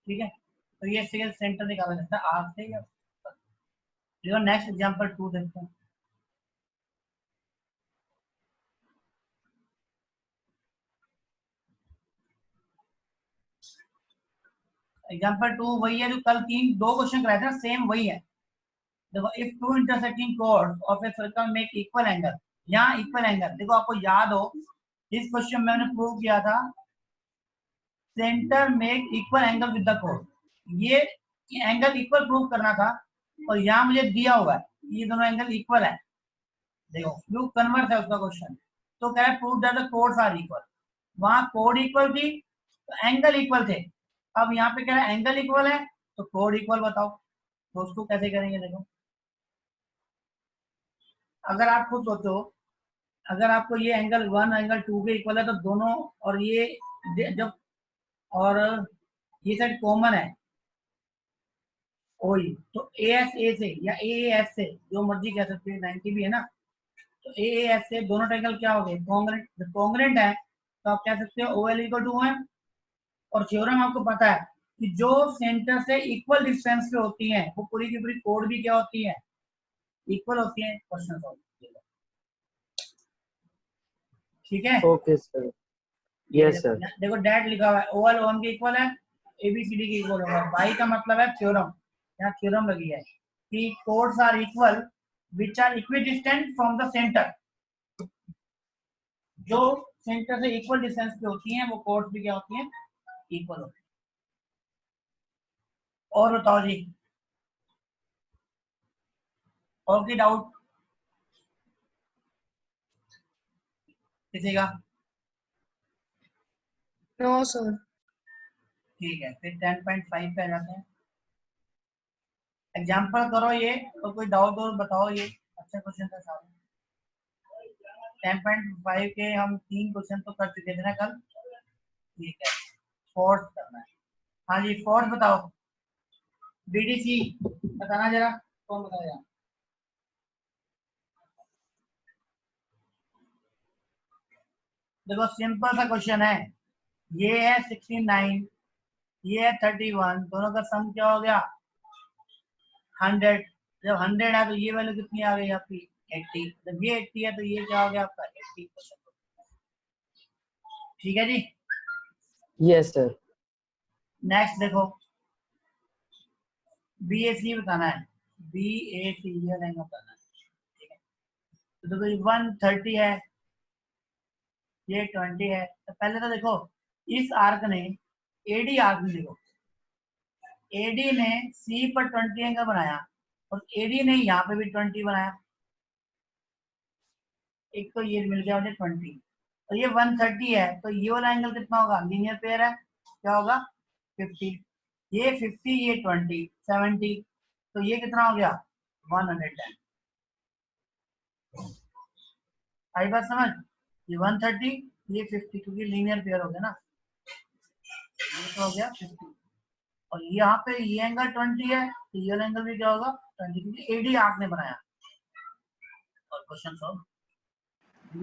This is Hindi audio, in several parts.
ठीक है, तो ये सेंटर निकाला जाता है आर से या। चलो नेक्स्ट एग्जांपल 2 देखते हैं। एग्जांपल 2 वही है जो कल दो क्वेश्चन कराए थे ना, सेम वही है। देखो, if two intersecting chords of a circle make equal angle, यहाँ इक्वल एंगल, देखो आपको याद हो इस क्वेश्चन में मैंने प्रूव किया था centre make equal angle with the chord, ये एंगल इक्वल प्रूव करना था, और यहाँ मुझे दिया हुआ है ये दोनों एंगल इक्वल है। देखो ब्लू कन्वर्स है उसका क्वेश्चन, तो कह रहा है prove that the chords are equal, वहां कोड इक्वल थी तो एंगल इक्वल थे, अब यहाँ पे कह रहा है एंगल इक्वल है तो कोड इक्वल बताओ, तो उसको कैसे करेंगे। देखो अगर आप खुद सोचो, अगर आपको ये एंगल 1 एंगल 2 के इक्वल है तो दोनों, और ये जब, और ये साइड कॉमन है ओई, तो ए एस ए से या ए एस से जो मर्जी कह सकते हैं, 90 भी है ना, तो ए एस से दोनों ट्रायंगल क्या हो गए कॉन्ग्रेंट, जब कॉन्ग्रेंट है तो आप कह सकते हो ओ एल इक्वल टू है। और थ्योरम आपको पता है कि जो सेंटर से इक्वल डिस्टेंस पे होती है वो पूरी की पूरी कोड भी क्या होती है, इक्वल होती है। क्वेश्चन सॉल्व, ठीक है। ओके सर, ये यस सर। देखो डैट लिखा हुआ है, ओवल ओन के इक्वल है, एबीसीडी के इक्वल होगा, बाई का मतलब है थ्योरम, यहाँ थ्योरम लगी है कि chords are equal which are equidistant from the centre, जो सेंटर से इक्वल डिस्टेंस पे होती हैं वो कोड्स भी क्या होती हैं, इक्वल होती हैं। और बताओ जी, और की डाउट किसी का? No sir. ठीक है, फिर 10.5 पे आ जाते हैं। एग्जाम्पल करो ये, तो कोई डाउट और बताओ, ये अच्छा क्वेश्चन था सारे। 10.5 के हम 3 क्वेश्चन तो कर चुके थे ना कल, ठीक है, फोर्थ करना है। हाँ जी फोर्थ बताओ, बीडीसी बताना जरा, कौन बताएगा? देखो सिंपल सा क्वेश्चन है, ये है 69, ये है 31, दोनों का सम क्या हो गया 100, जब 100 है तो ये वैल्यू कितनी आ गई आपकी 80, जब ये 80 है तो ये क्या हो गया आपका 80%। ठीक है जी, यस सर। नेक्स्ट देखो बी ए सी बताना है, बी ए सी ये नहीं बताना है, ठीक है। तो देखो ये 130 है, ये 20 है, तो पहले तो देखो इस आर्क ने, एडी आर्क में देखो एडी ने सी पर 20 एंगल बनाया और एडी ने यहाँ पे भी 20 बनाया, एक तो ये मिल गया मुझे 20, तो ये 130 है, तो ये वाला एंगल कितना होगा, लीनियर पेयर है, क्या होगा 50, ये 50 ये 20 70, तो ये कितना हो गया 110। आई बात समझ, ये 130 ये 50 क्योंकि लीनियर पेयर हो गया ना, ये तो हो गया 50, और यहाँ पे ये एंगल 20 है तो ये एंगल भी क्या होगा 20 क्योंकि एडी आपने बनाया। और क्वेश्चन सॉल्व,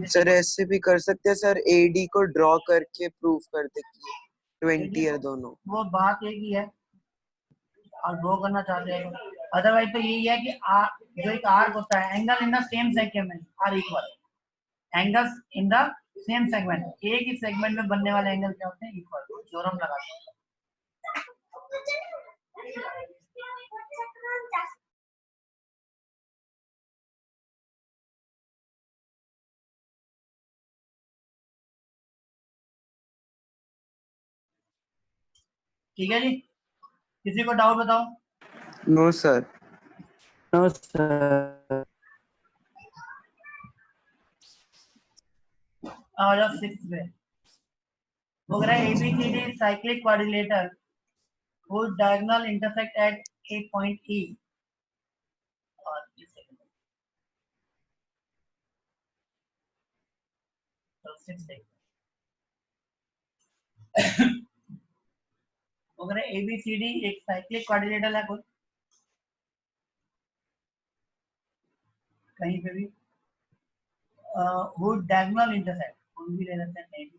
सर ऐसे भी कर सकते हैं सर, एडी को ड्रॉ करके प्रूफ करते कि 20 है दोनों। वो बात एक ही है, और ड्रॉ करना चाहते हैं अदरवाइज तो यही है कि जो एक आर्क होता है, angle in the same segment are equal, angles in the same segment, एक ही सेगमेंट में बनने वाले एंगल क्या होते हैं इक्वल, थ्योरम लगाते हैं। ठीक है जी, किसी को डाउट बताओ? No sir. No sir. आ जाओ 6 पे, वो कह रहा है ABCD cyclic quadrilateral whose diagonal intersect at a point E, और तो 6 वो कह रहा है ABCD एक साइक्लिक क्वाड्रिलेटर है कोई, कहीं पे भी whose diagonal intersect, कोई भी ले लेते हैं कहीं भी,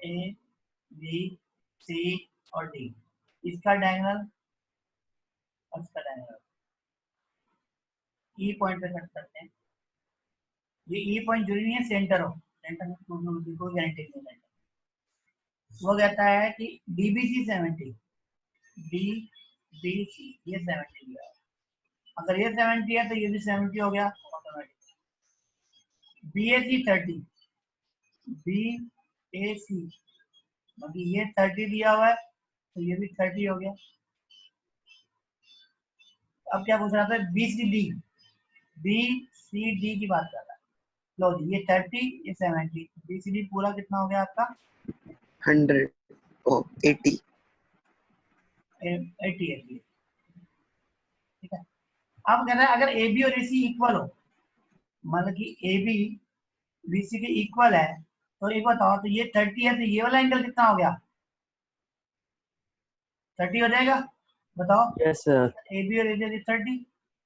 ए बी सी और डी, इसका डायगोनल और इसका डायगोनल ई पॉइंट पे कट करते हैं। ये ई पॉइंट जरूरी नहीं है सेंटर हो, सेंटर में कोई गारंटी नहीं है। वो कहता है कि डीबीसी 70, डीबीसी ये 70 दिया है, अगर ये 70 है तो ये भी 70 हो गया ऑटोमेटिक। बीएसी 30, बीएसी मतलब ये 30 दिया हुआ है तो ये भी 30 हो गया। अब क्या पूछ रहा था, बीसीडी, बीसीडी की बात कर रहा है। लो जी, ये 30 ये 70, बीसीडी पूरा कितना हो गया आपका 100 ओ 80 80, ठीक है। अब कह रहा है अगर ए बी और एसी इक्वल हो, मतलब कि ए बी बी सी के इक्वल है, तो एक बताओ, तो ये 30 है तो ये वाला एंगल कितना हो गया 30 हो जाएगा, बताओ। Yes, sir. ए बी और ए सी 30,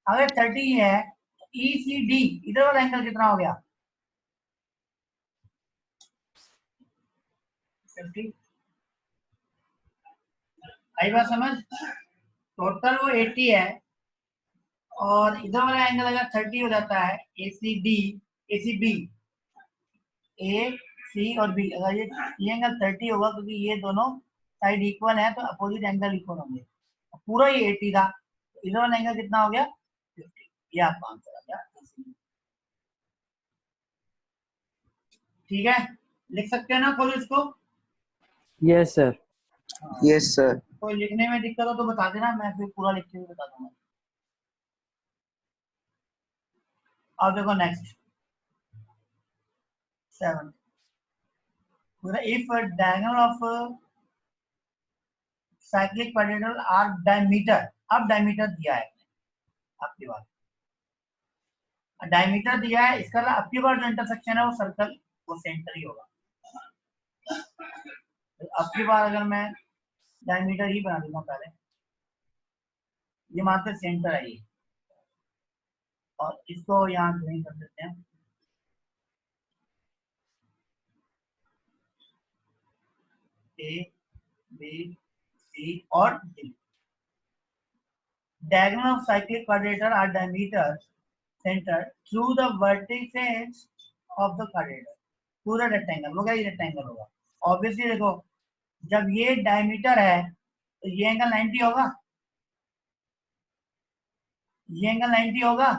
अगर 30 है तो ई सी डी इधर वाला एंगल कितना हो गया 50। आई बात समझ, टोटल वो 80 है और इधर वाला एंगल अगर 30 हो जाता है, ए C D A C B, ए सी और बी, अगर ये एंगल 30 होगा क्योंकि ये दोनों साइड इक्वल है तो अपोजिट एंगल इक्वल होंगे। पूरा ये 80 था, तो इधर वाला एंगल कितना हो गया 50, ये आपका आंसर आ गया। ठीक है, लिख सकते हैं ना खोलो इसको। Yes, sir. Yes sir. कोई लिखने में दिक्कत हो तो बता देना, मैं फिर पूरा लिख के भी बता दूंगा। अब देखो next 7, if a diagonal of cyclic quadrilateral are diameter, अब डायमीटर दिया है आपकी बार, डायमीटर दिया है, इसका आपकी बार जो इंटरसेक्शन है वो सर्कल वो सेंटर ही होगा। तो आपकी बार अगर मैं डायमीटर ही बना दूंगा पहले, ये मात्र सेंटर है ये, और इसको यहाँ ड्राइंग कर देते हैं। ए बी सी और D, diagonal of cyclic quadrilateral are diameter centered through the vertices of the quadrilateral, पूरा रेक्टेंगल होगा, ये रेक्टेंगल होगा। ऑब्वियसली देखो, जब ये डायमीटर है तो ये एंगल 90 होगा, ये एंगल 90 होगा,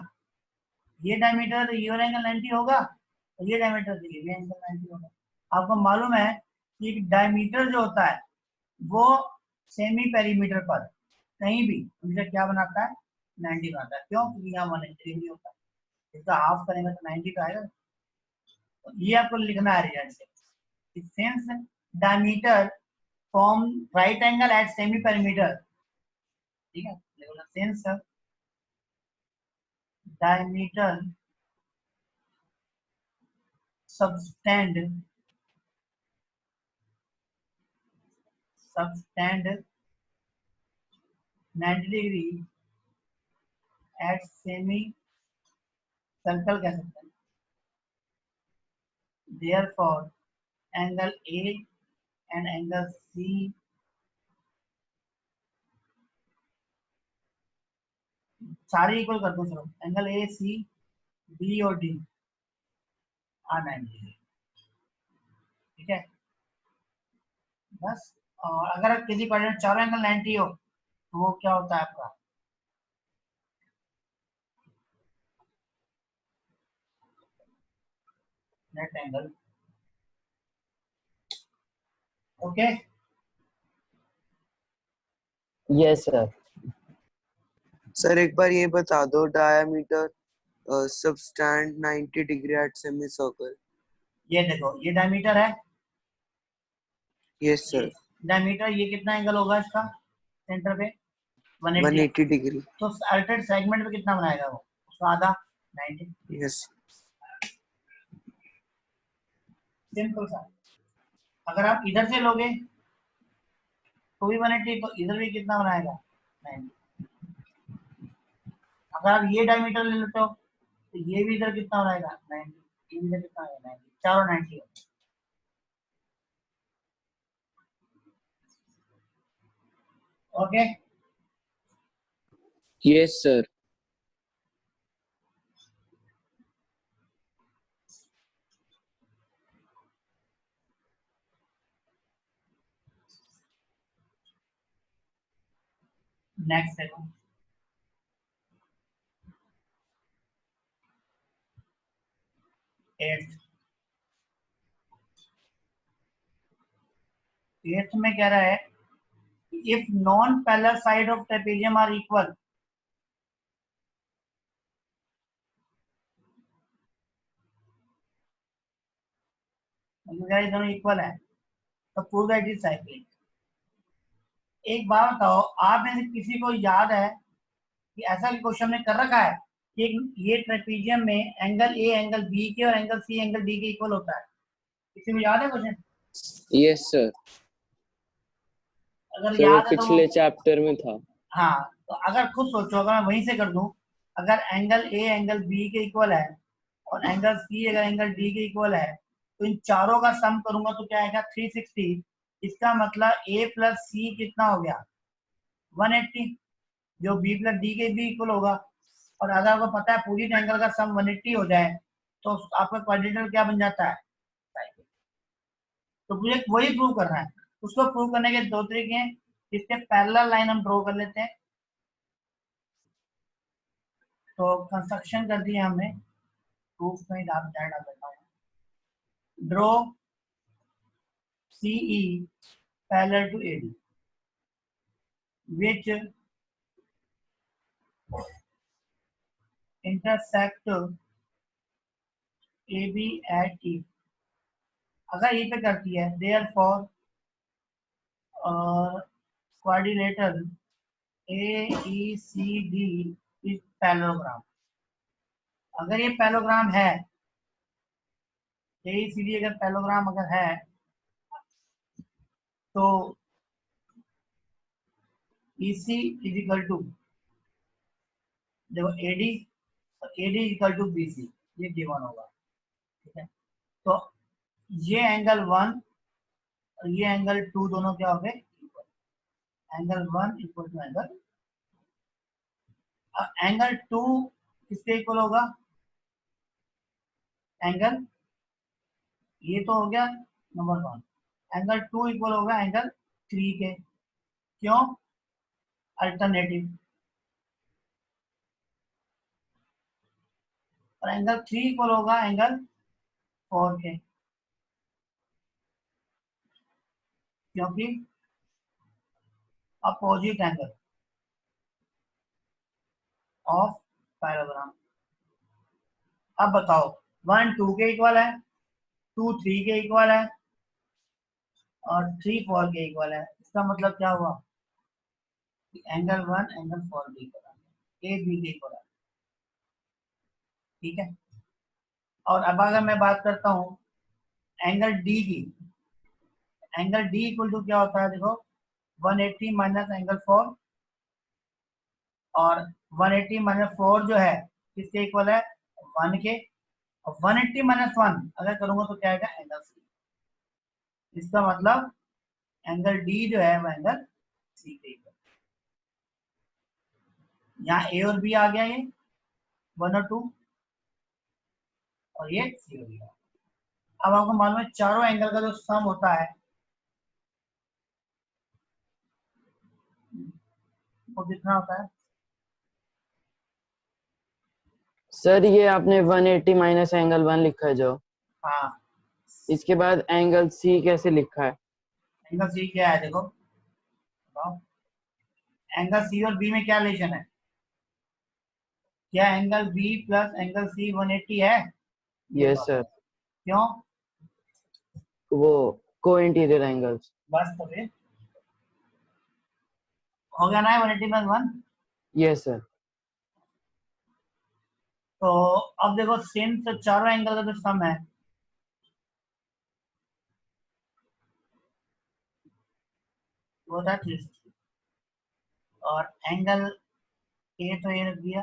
ये डायमीटर तो ये वाला एंगल 90 होगा, तो ये डायमीटर तो ये भी एंगल 90 होगा। आपको मालूम है कि डायमीटर जो होता है वो सेमी पेरीमीटर पर कहीं भी हमेशा क्या बनाता है 90 बनाता है। क्यों, क्योंकि यहाँ 180 डिग्री होता है, इसका हाफ करेंगे तो 90 का आएगा। तो ये आपको लिखना है रिजल्ट से, since diameter form right angle at semi perimeter, ठीक है, since diameter subtend 90 degree at semi circle कह सकते हैं, therefore angle A and angle C सारे इक्वल कर दो, चलो एंगल ए सी बी और डी आर 90 डिग्री, ठीक है बस। और अगर किसी क्वाड्रेंट चारों एंगल 90 हो तो वो क्या होता है आपका net angle. Okay, Yes, sir. Sir एक बार ये बता दो, diameter subtends 90 degree at semi circle. ये देखो ये डायमीटर है, यस सर। डायमीटर ये कितना एंगल होगा इसका सेंटर पे 180 डिग्री। तो अल्टरनेट सेगमेंट पे कितना बनाएगा वो, उसका आधा 90। यस। सिंपल सा, अगर आप इधर से लोगे तो भी 180, तो इधर भी कितना बनाएगा 90। अगर आप ये डायमीटर ले लेते हो तो ये भी इधर कितना बनाएगा 90, ये भी इधर कितना बनाएगा 90, चारों 90 हो। Okay Yes, sir. नेक्स्ट देखो, एट्थ में कह रहा है if non parallel side of trapezium are equal, दोनों इक्वल है तो प्रूव दैट इज साइक्लिक। एक बात बताओ, आप में से किसी को याद है कि ऐसा क्वेश्चन ने कर रखा है कि ये ट्रेपेजियम में एंगल ए एंगल बी के और एंगल सी एंगल डी के इक्वल होता है? किसी को याद है क्वेश्चन? Yes, sir. अगर सर वो याद है तो वो, पिछले चैप्टर में था। हाँ तो अगर खुद सोचो, अगर मैं वहीं से कर दूं, अगर एंगल ए एंगल बी के इक्वल है और एंगल सी अगर एंगल डी के इक्वल है तो इन चारों का सम करूंगा तो क्या आएगा 360। इसका मतलब ए प्लस सी कितना हो गया 180, जो बी प्लस डी के भी इक्वल होगा। और अगर आपको पता है पूरी एंगल का सम 180 हो जाए तो आपका क्वाड्रेटर क्या बन जाता है? तो मुझे वही प्रूव करना है। उसको प्रूव करने के दो तरीके हैं, इसके पैरेलल लाइन हम ड्रॉ कर लेते हैं। तो कंस्ट्रक्शन कर दिया हमने, प्रूफ में डाल देता हूं। Draw CE parallel to AD which intersect AB at E। अगर E पे करती है therefore quadrilateral AECD is parallelogram। अगर ये पैरेललोग्राम है, AECD अगर पैरेललोग्राम अगर है तो EC इज इक्वल टू, देखो AD is equal to BC, ये गिवन होगा। ठीक है, तो ये एंगल 1 और ये एंगल 2 दोनों क्या हो गए? एंगल 1 इक्वल टू एंगल 2 किसके इक्वल होगा? एंगल, ये तो हो गया नंबर 1, एंगल 2 इक्वल होगा एंगल 3 के। क्यों? अल्टरनेटिव। और एंगल 3 इक्वल होगा एंगल 4 के, क्योंकि अपोजिट एंगल ऑफ पैरेललोग्राम। अब बताओ 1 2 के इक्वल है, 2 3 के इक्वल है और 3 4 के इक्वल है। इसका मतलब क्या हुआ? एंगल 1 एंगल 4 के इक्वल है, ए बी के इक्वल है। ठीक है, और अब अगर मैं बात करता हूँ एंगल डी की, एंगल डी इक्वल टू क्या होता है? देखो 180 माइनस एंगल 4, और 180 माइनस 4 जो है किसके इक्वल है? 1 के। और 180 माइनस 1 अगर करूंगा तो क्या आएगा? Angle C. इसका मतलब एंगल डी जो है वो एंगल सी के इक्वल। यहाँ ए और बी आ गया, ये 1 और 2, और ये सी हो गया। अब आपको मालूम है चारों एंगल का जो सम होता है वो कितना होता है? सर ये आपने 180 माइनस एंगल 1 लिखा है जो, हाँ, इसके बाद एंगल सी कैसे लिखा है? एंगल सी क्या है देखो, एंगल सी और बी में क्या रिलेशन है? क्या angle B plus angle C 180 है? यस सर, क्यों? वो को इंटीरियर एंगल्स। बस तो फिर हो गया ना 180 प्लस 1। Yes sir. तो अब देखो सेम तो चारों एंगल का जो सम है वो था 360, और एंगल ए तो ये रख दिया,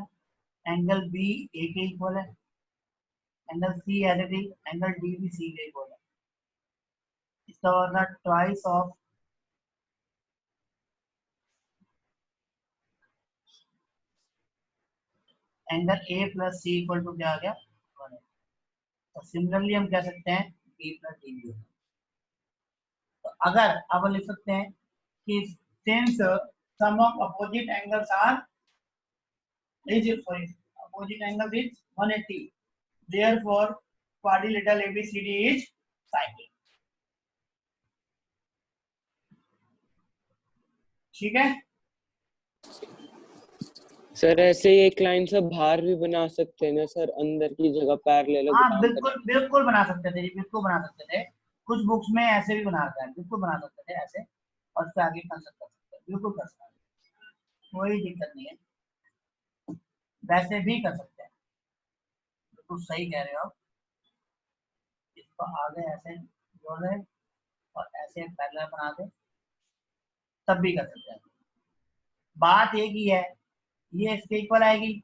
एंगल बी ए के इक्वल है, angle C as it is, angle D भी सी के इक्वल है। इसका मतलब twice of angle A plus C equal to क्या आ गया 180। तो सिमिलरली हम कह सकते हैं बी प्लस डी भी। तो अगर अब लिख सकते हैं कि since sum of opposite angles are opposite angle is 180 therefore quadrilateral ABCD is cyclic। ठीक है। सर ऐसे ही एक लाइन से बाहर भी बना सकते हैं ना सर, अंदर की जगह पैरेलल हाँ काम बिल्कुल करें। बिल्कुल बना सकते थे जी, बिल्कुल बना सकते थे। कुछ बुक्स में ऐसे भी बनाता है, बिल्कुल बना सकते थे ऐसे और उसके आगे कंसल्ट कर सकते हैं, बिल्कुल कर सकते हैं, कोई दिक्कत नहीं है, वैसे भी कर सकते हैं। बिल्कुल सही कह रहे हो आप। इसको आगे ऐसे जोड़ रहे और ऐसे पैरेलल बना दे तब भी कर सकते हैं। बात एक ही है, ये इसके इक्वल आएगी,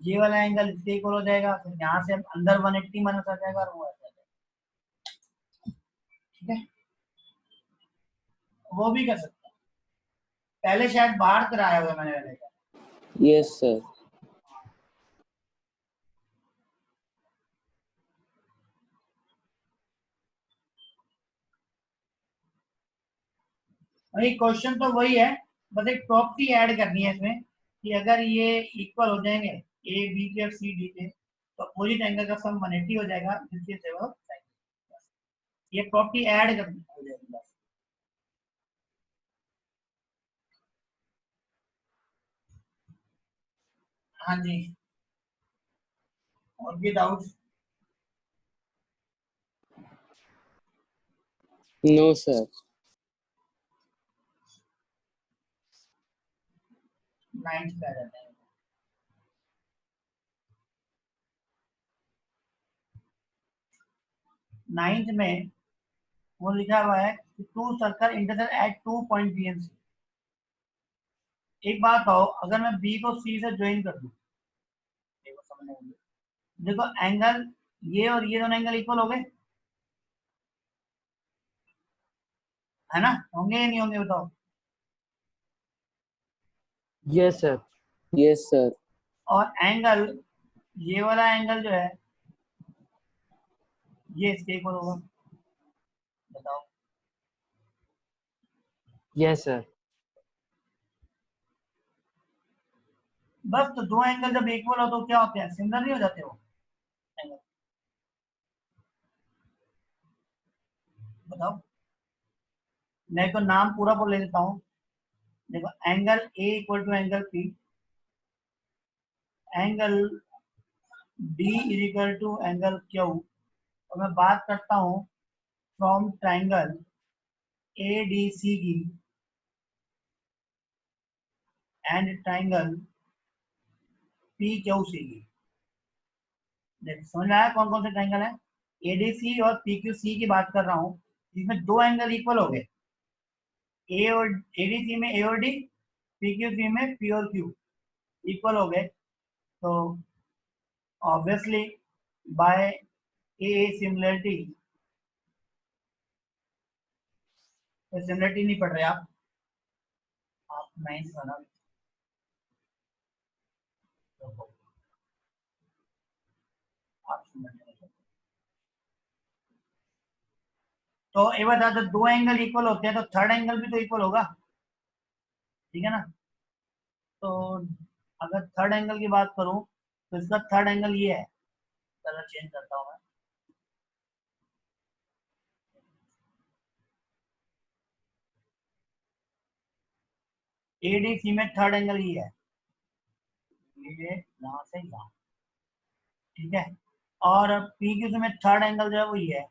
ये वाला एंगल इसके इक्वल हो जाएगा, फिर यहाँ से अंदर 180 माइनस आ जाएगा और वो ऐसा आ जाएगा। ठीक है, वो भी कर सकते हैं। पहले शायद बाहर कराया हुआ मैंने वाले का। Yes sir. वही क्वेश्चन तो वही है, बस एक प्रॉपर्टी ऐड करनी है इसमें कि अगर ये इक्वल हो जाएंगे ए बी के और सी डी के तो अपोजिट एंगल का सम 180 हो जाएगा, जिसके से वो ये प्रॉपर्टी ऐड करनी हो जाएगी बस। हाँ जी, और भी डाउट? No sir. 9th पे आ जाते हैं। 9th में वो लिखा हुआ है कि two circle intersect at 2 point B and C. एक बात कहो, अगर मैं बी को सी से ज्वाइन कर दूं, देखो समझ में आएगी। देखो एंगल ये और ये दोनों एंगल इक्वल हो गए, है ना? होंगे या नहीं होंगे बताओ? Yes sir. Yes sir. और एंगल ये वाला एंगल जो है ये इसके इक्वल होगा, बताओ? Yes sir. बस तो दो एंगल जब इक्वल हो तो क्या होते हैं, सिमिलर नहीं हो जाते वो एंगल? बताओ। मैं तो नाम पूरा बोल ले देता हूँ। देखो angle A equal to angle P, angle D is equal to angle Q, और मैं बात करता हूँ from triangle A D C की and triangle P Q C की। देखो समझ में आया कौन कौन से ट्राइंगल है? एडीसी और पीक्यूसी की बात कर रहा हूँ, जिसमें दो एंगल इक्वल हो गए, ए और एडीसी में ए और डी, पीक्यूसी में पी और क्यू इक्वल हो गए। तो ऑब्वियसली बाय ए सिमिलरिटी, तो सिमिलरिटी नहीं पढ़ रहे आप 9th का ना। आप तो एक बात, जब दो एंगल इक्वल होते हैं तो थर्ड एंगल भी तो इक्वल होगा, ठीक है ना? तो अगर थर्ड एंगल की बात करूं तो इसका थर्ड एंगल ये है, कलर चेंज करता हूं मैं। एडीसी में थर्ड एंगल ये है, ये यहाँ से यहाँ, ठीक है? और पीक्यू में थर्ड एंगल जो है वो ये है,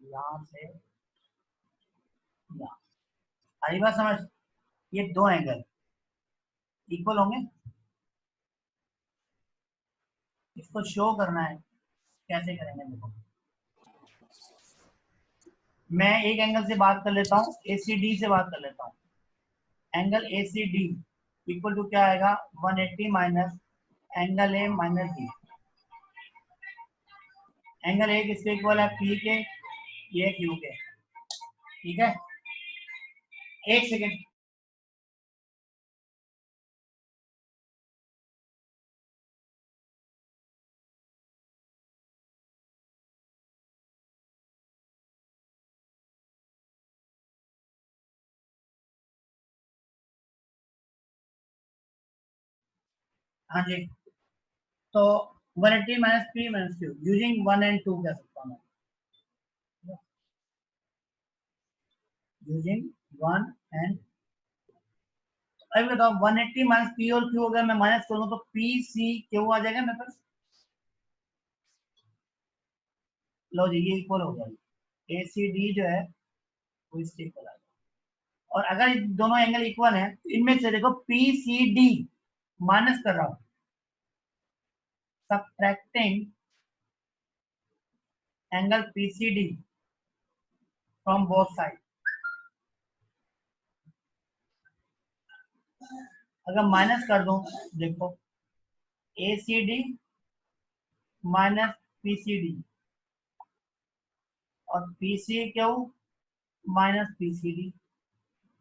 यहाँ से यहाँ। आई बात समझ? ये दो एंगल इक्वल होंगे, इसको शो करना है, कैसे करेंगे देखो। मैं एक एंगल से बात कर लेता हूँ, एसीडी से बात कर लेता हूँ। एंगल एसीडी इक्वल टू क्या आएगा, 180 minus angle A minus B. Angle A किसके इक्वल है, पी के, ये क्यू के, ठीक है? एक सेकेंड। हाँ जी, तो 180 minus P minus Q using 1 and 2 कह सकता हूँ मैं, यूजिंग 1 and अभी बताओ 180 माइनस पी और क्यू अगर मैं माइनस करूँ तो पी सी क्यू आ जाएगा मेरे पास। लो जी ये इक्वल हो गया, ए सी डी जो है वो इससे इक्वल आ गया। और अगर दोनों एंगल इक्वल है तो इनमें से देखो पी सी डी माइनस कर रहा हूं, subtracting angle P C D from both side. अगर माइनस कर दूं, देखो A C D minus P C D और P C Q minus P C D.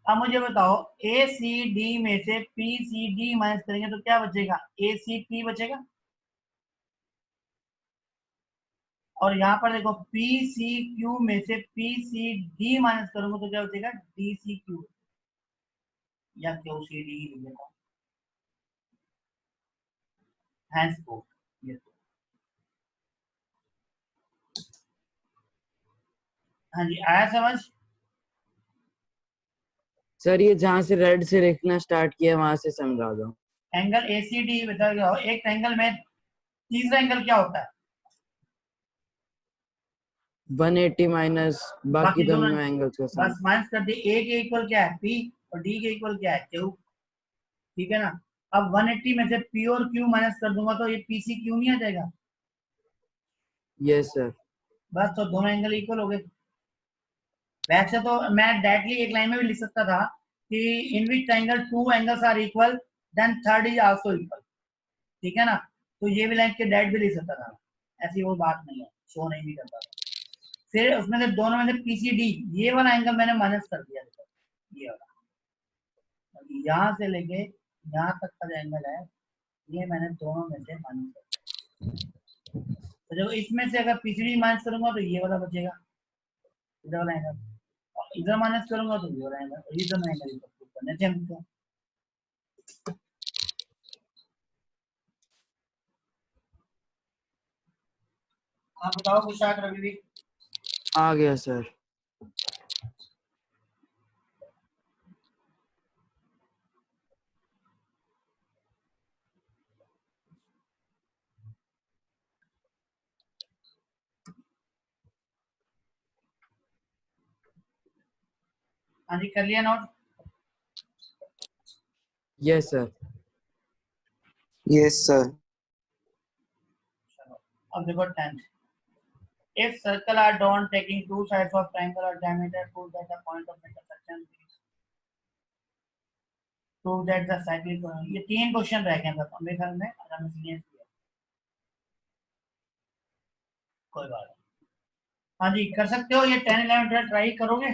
अब मुझे बताओ ए सी डी में से पी सी डी माइनस करेंगे तो क्या बचेगा, ए सी पी बचेगा। और यहाँ पर देखो पी सी क्यू में से पी सी डी माइनस करूंगा तो क्या बचेगा, डी सी क्यू या क्यू सी डी लिख देता हूँ। हैंसफोर्थ ये तो। हाँ जी आया समझ। सर ये जहाँ से रेड से लिखना स्टार्ट किया वहां से समझा दो। एंगल ए सी डी बता दो, एक एंगल में तीसरा एंगल क्या होता है, 180 माइनस बाकी बाकी दोनों दोनों एंगल्स का सम। बस माइनस कर दिए। ए के इक्वल क्या है पी और डी के इक्वल क्या है क्यू, ठीक है ना। अब 180 में से पी और क्यू माइनस कर दूंगा तो ये पी सी क्यू नहीं आ जाएगा। Yes sir. बस तो दोनों एंगल इक्वल हो गए। वैसे तो मैं डायरेक्टली एक लाइन में भी लिख सकता था कि in which angle two angles are equal then third is also equal, ठीक है ना। तो ये भी लाइन के डायरेक्ट भी लिख सकता था, ऐसी वो बात नहीं है, शो नहीं भी करता था। फिर उसमें से दोनों में से पीसीडी ये वाला एंगल मैंने माइनस कर दिया, देखो ये वाला यहाँ से लेके यहाँ तक का जो एंगल है ये मैंने दोनों में से माइनस कर दिया। तो जब इसमें से अगर पीसीडी माइनस करूंगा तो ये वाला बचेगा, इधर वाला एंगल, इधर माइनस करूंगा तो ये वाला एंगल, ये दोनों एंगल करने थे हमको। आप बताओ कुछ आकर अभी भी। आ गया सर। हाँ जी कर लिया note. Yes sir. Yes sir. अब देखो 10th, if circle are drawn taking two sides of triangle or diameter, prove that the point of intersection prove that the cyclic ये तीन क्वेश्चन रह गए बस मेरे ख्याल में, अगर मैं क्लियर किया कोई बात नहीं। हाँ जी कर सकते हो, ये 10 11 12 ट्राई करोगे।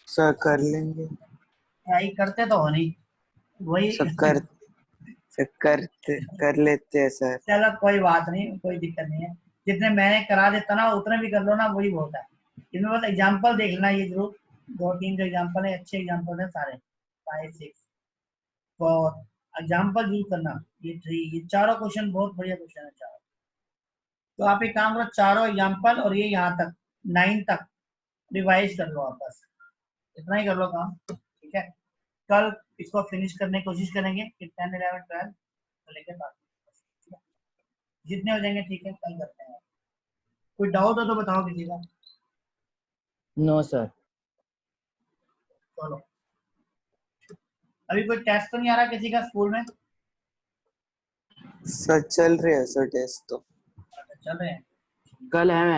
सर कर लेंगे। ट्राई करते तो हो नहीं वही सब कर लेते हैं सर। चलो कोई बात नहीं, कोई दिक्कत नहीं है, जितने मैंने करा देता ना उतने भी कर लो ना, वही बहुत है। इसमें बस एग्जांपल देख लेना, ये जरूर दो तीन जो एग्जांपल है अच्छे एग्जांपल है सारे, 5 6 4 एग्जांपल यूज करना। ये 3 ये चारों क्वेश्चन बहुत बढ़िया क्वेश्चन है चारों। तो आप एक काम करो, चारों एग्जांपल और ये यहाँ तक 9 तक रिवाइज कर लो आप, बस इतना ही कर लो काम, ठीक है। कल इसको फिनिश करने की कोशिश करेंगे कि 10 11 12 को लेकर बात, जितने हो जाएंगे ठीक है, कल करते हैं। कोई डाउट हो तो बताओ किसी का। No sir. चलो अभी कोई टेस्ट तो नहीं आ रहा किसी का स्कूल में। सर चल रहे हैं सर टेस्ट तो। अच्छा चल रहे हैं। कल है